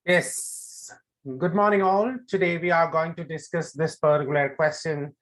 Yes, good morning all. Today we are going to discuss this particular question.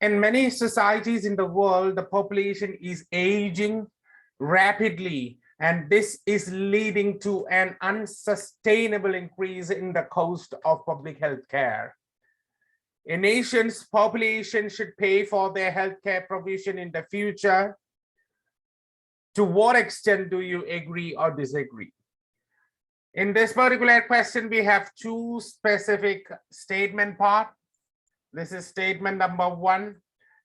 In many societies in the world, the population is aging rapidly, and this is leading to an unsustainable increase in the cost of public health care. A nation's population should pay for their healthcare provision in the future. To what extent do you agree or disagree? In this particular question, we have two specific statement part. This is statement number 1,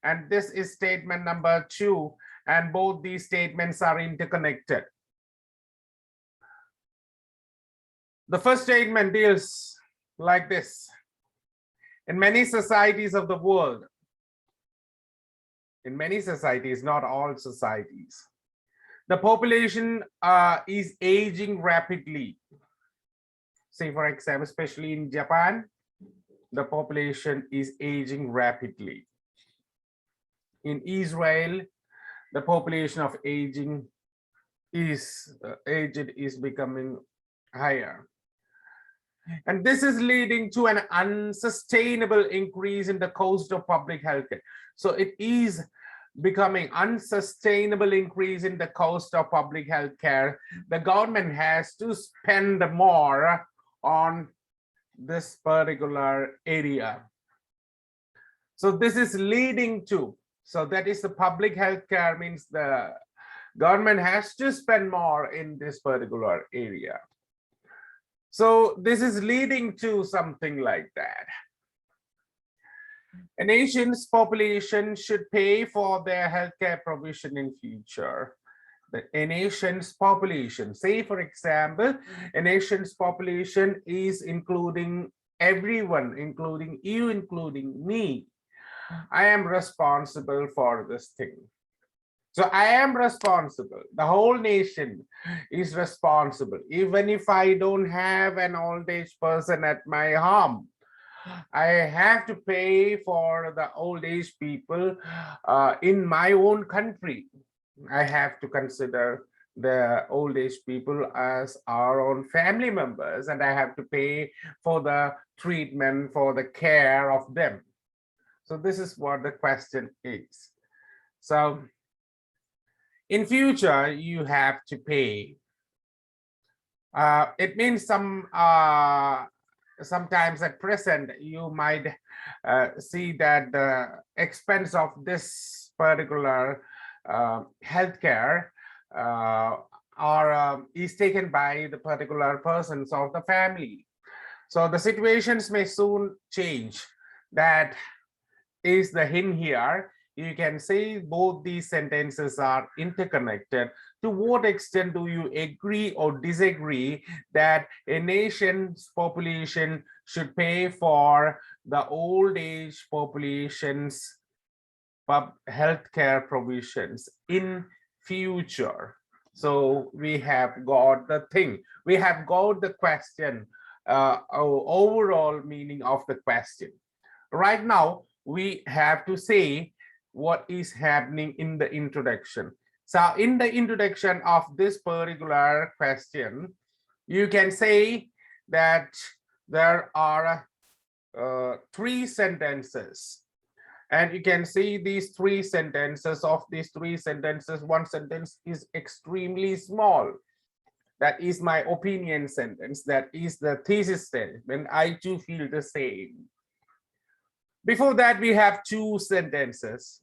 and this is statement number 2, and both these statements are interconnected. The first statement deals like this. In many societies of the world, in many societies, not all societies, the population is aging rapidly. Say, for example, especially in Japan, the population is aging rapidly. In Israel, the population of aged is becoming higher. And this is leading to an unsustainable increase in the cost of public health care. So it is becoming unsustainable increase in the cost of public health care. The government has to spend more on this particular area. So this is leading to, so that is the public health care means the government has to spend more in this particular area. So this is leading to something like that. A nation's population should pay for their healthcare provision in future. A nation's population, say for example, a nation's population is including everyone, including you, including me. I am responsible for this thing. So I am responsible. The whole nation is responsible. Even if I don't have an old age person at my home, I have to pay for the old age people in my own country. I have to consider the old age people as our own family members, and I have to pay for the treatment, for the care of them. So this is what the question is. So in future, you have to pay. It means sometimes at present, you might see that the expense of this particular healthcare is taken by the particular persons of the family. So the situations may soon change. That is the hint here. You can say both these sentences are interconnected. To what extent do you agree or disagree that a nation's population should pay for the old age population's healthcare provisions in future? So we have got the thing. We have got the question, overall meaning of the question. Right now, we have to say what is happening in the introduction. So in the introduction of this particular question, you can say that there are 3 sentences, and you can see these 3 sentences. Of these 3 sentences, one sentence is extremely small. That is my opinion sentence. That is the thesis statement. I too feel the same. Before that, we have 2 sentences.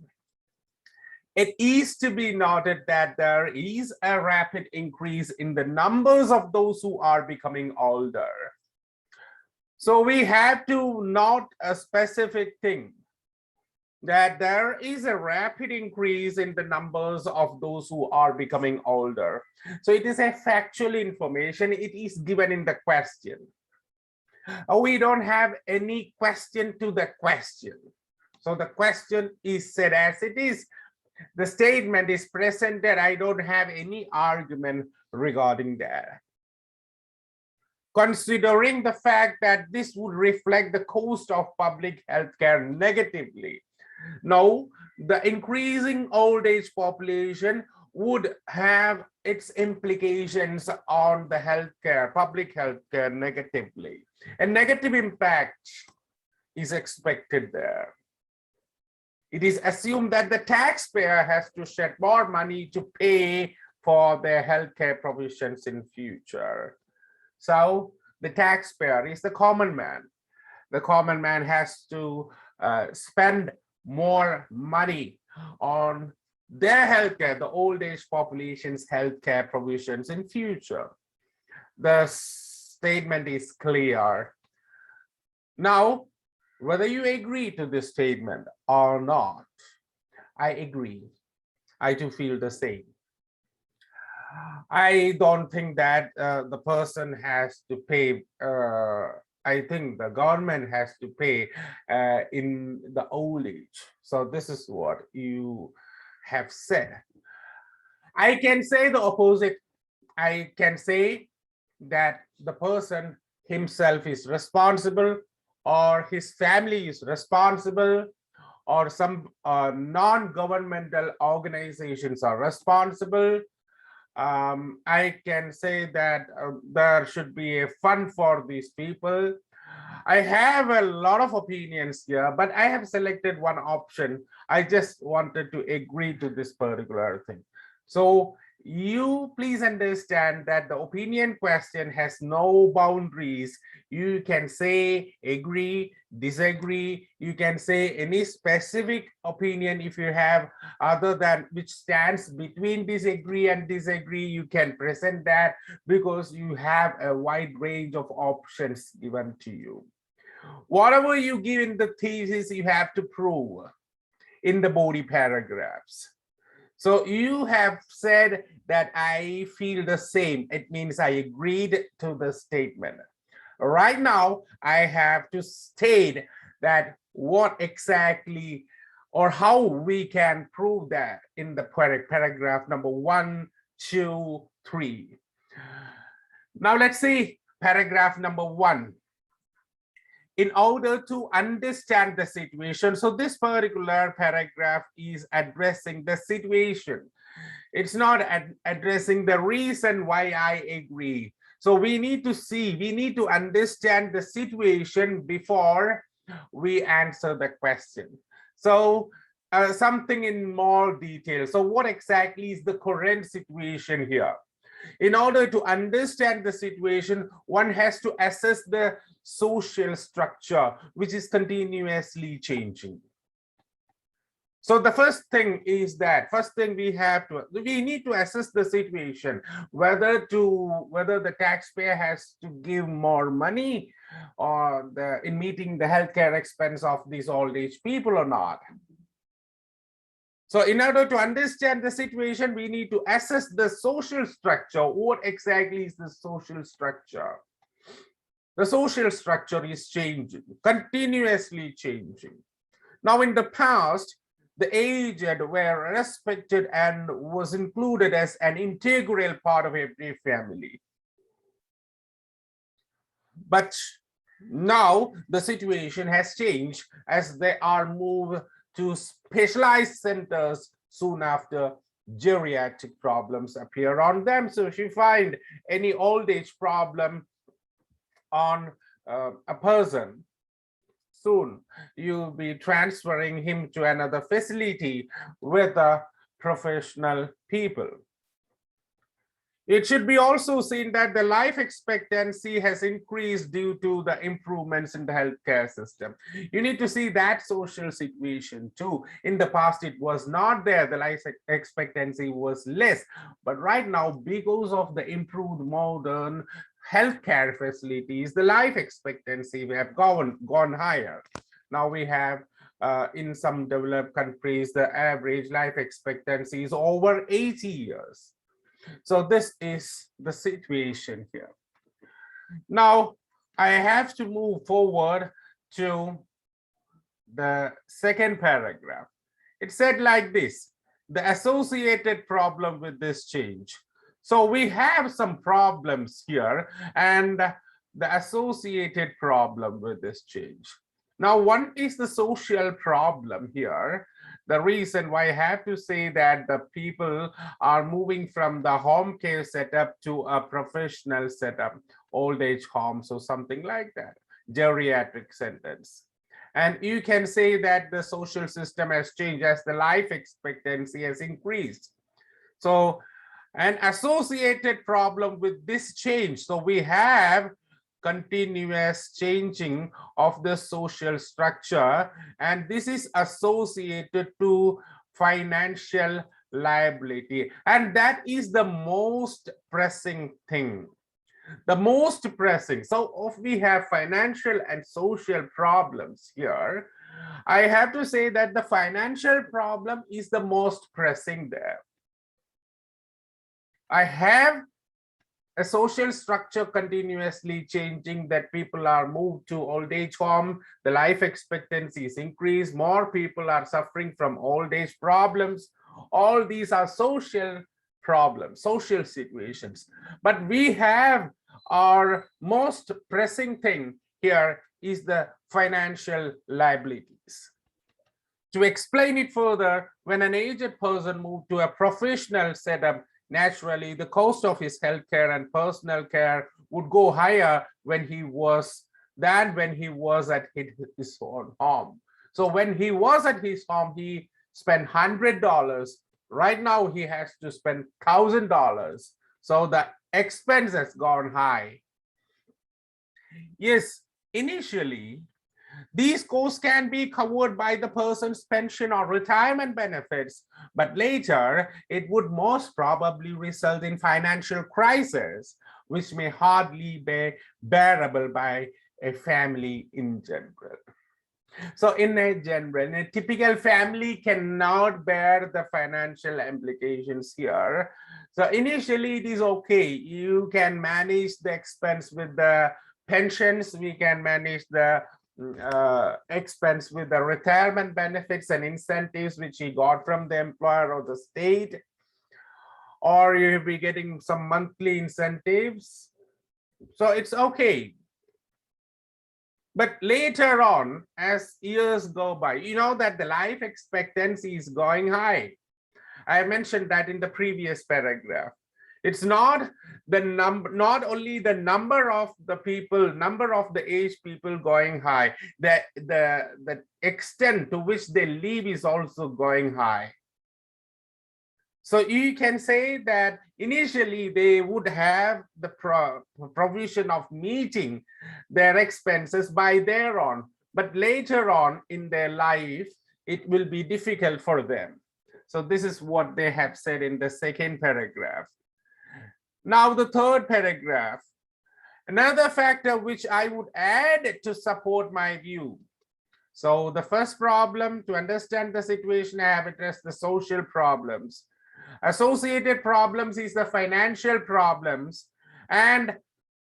It is to be noted that there is a rapid increase in the numbers of those who are becoming older. So we have to note a specific thing, that there is a rapid increase in the numbers of those who are becoming older. So it is a factual information. It is given in the question. We don't have any question to the question. So the question is said as it is. The statement is presented. I don't have any argument regarding that. Considering the fact that this would reflect the cost of public health care negatively. No, the increasing old age population would have its implications on the healthcare, public healthcare negatively. A negative impact is expected there. It is assumed that the taxpayer has to shed more money to pay for their healthcare provisions in future. So the taxpayer is the common man. The common man has to spend more money on their healthcare, the old age population's healthcare provisions in future. The statement is clear. Now, whether you agree to this statement or not, I agree. I too feel the same. I don't think that the person has to pay. I think the government has to pay in the old age. So this is what you have said. I can say the opposite. I can say that the person himself is responsible, or his family is responsible, or some non-governmental organizations are responsible. I can say that there should be a fund for these people. I have a lot of opinions here, but I have selected one option. I just wanted to agree to this particular thing. So you please understand that the opinion question has no boundaries. You can say agree, disagree. You can say any specific opinion if you have, other than which stands between disagree and disagree. You can present that, because you have a wide range of options given to you. Whatever you give in the thesis, you have to prove in the body paragraphs. So you have said that I feel the same. It means I agreed to the statement. Right now, I have to state that what exactly or how we can prove that in the paragraph number 1, 2, 3. Now let's see paragraph number 1. In order to understand the situation, so this particular paragraph is addressing the situation. It's not addressing the reason why I agree. So we need to see, we need to understand the situation before we answer the question. So something in more detail. So what exactly is the current situation here? In order to understand the situation, one has to assess the social structure, which is continuously changing. So the first thing is that we need to assess the situation, whether the taxpayer has to give more money or in meeting the healthcare expense of these old age people or not. So in order to understand the situation, we need to assess the social structure. What exactly is the social structure? The social structure is changing, continuously changing. Now, in the past, the aged were respected and was included as an integral part of every family. But now the situation has changed, as they are moved to specialized centers soon after geriatric problems appear on them. So if you find any old age problem on a person, soon you'll be transferring him to another facility with professional people. It should be also seen that the life expectancy has increased due to the improvements in the healthcare system. You need to see that social situation too. In the past, it was not there. The life expectancy was less. But right now, because of the improved modern healthcare facilities, the life expectancy have gone higher. Now we have in some developed countries, the average life expectancy is over 80 years. So this is the situation here. Now I have to move forward to the second paragraph. It said like this: the associated problem with this change. So we have some problems here and the associated problem with this change. Now, one is the social problem here. The reason why I have to say that the people are moving from the home care setup to a professional setup, old age homes or something like that, geriatric centers. And you can say that the social system has changed as the life expectancy has increased. So an associated problem with this change. So we have continuous changing of the social structure, and this is associated to financial liability, and that is the most pressing thing. The most pressing. So if we have financial and social problems here, I have to say that the financial problem is the most pressing there. I have a social structure continuously changing, that people are moved to old age home, the life expectancy is increased, more people are suffering from old age problems. All these are social problems, social situations. But we have our most pressing thing here is the financial liabilities. To explain it further, when an aged person moved to a professional setup, naturally the cost of his healthcare and personal care would go higher when he was at his own home. So when he was at his home, he spent $100. Right now he has to spend $1,000. So the expense has gone high. Yes, initially these costs can be covered by the person's pension or retirement benefits, but later it would most probably result in financial crisis, which may hardly be bearable by a family in general. So in a typical family cannot bear the financial implications here. So initially it is okay. You can manage the expense with the pensions. We can manage the expense with the retirement benefits and incentives which he got from the employer or the state, or you'll be getting some monthly incentives. So it's okay. But later on, as years go by, you know that the life expectancy is going high. I mentioned that in the previous paragraph. It's not the number, not only the number of the people, number of the aged people going high, the extent to which they live is also going high. So you can say that initially they would have the provision of meeting their expenses by their own, but later on in their life, it will be difficult for them. So this is what they have said in the second paragraph. Now the third paragraph, another factor which I would add to support my view. So the first problem, to understand the situation, I have addressed the social problems. Associated problems is the financial problems, and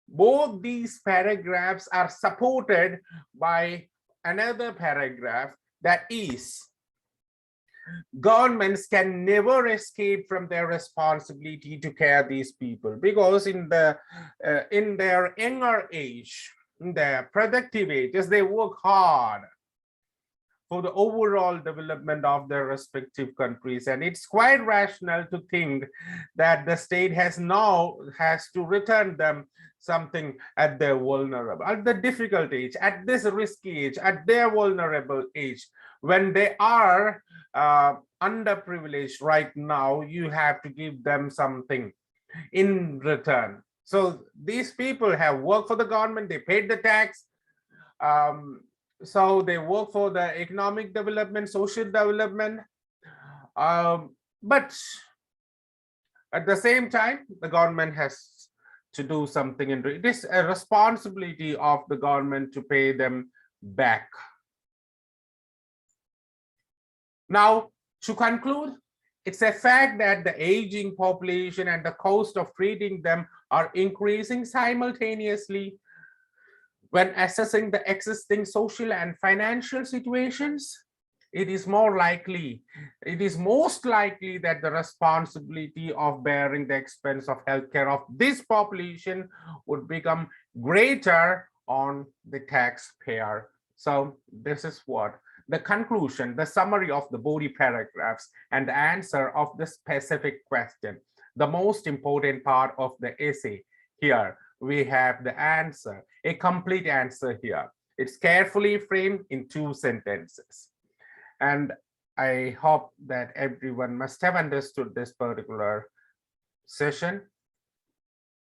both these paragraphs are supported by another paragraph, that is, governments can never escape from their responsibility to care these people, because in their younger age, in their productive age, as they work hard for the overall development of their respective countries, and it's quite rational to think that the state has to return them something at their vulnerable, at the difficult age, at this risky age, at their vulnerable age, when they are underprivileged right now. You have to give them something in return. So these people have worked for the government, they paid the tax, so they work for the economic development, social development, but at the same time the government has to do something, and it is a responsibility of the government to pay them back. Now, to conclude, it's a fact that the aging population and the cost of treating them are increasing simultaneously. When assessing the existing social and financial situations, it is most likely that the responsibility of bearing the expense of healthcare of this population would become greater on the taxpayer. So this is what the conclusion, the summary of the body paragraphs, and the answer of the specific question. The most important part of the essay here, we have the answer, a complete answer here. It's carefully framed in 2 sentences. And I hope that everyone must have understood this particular session.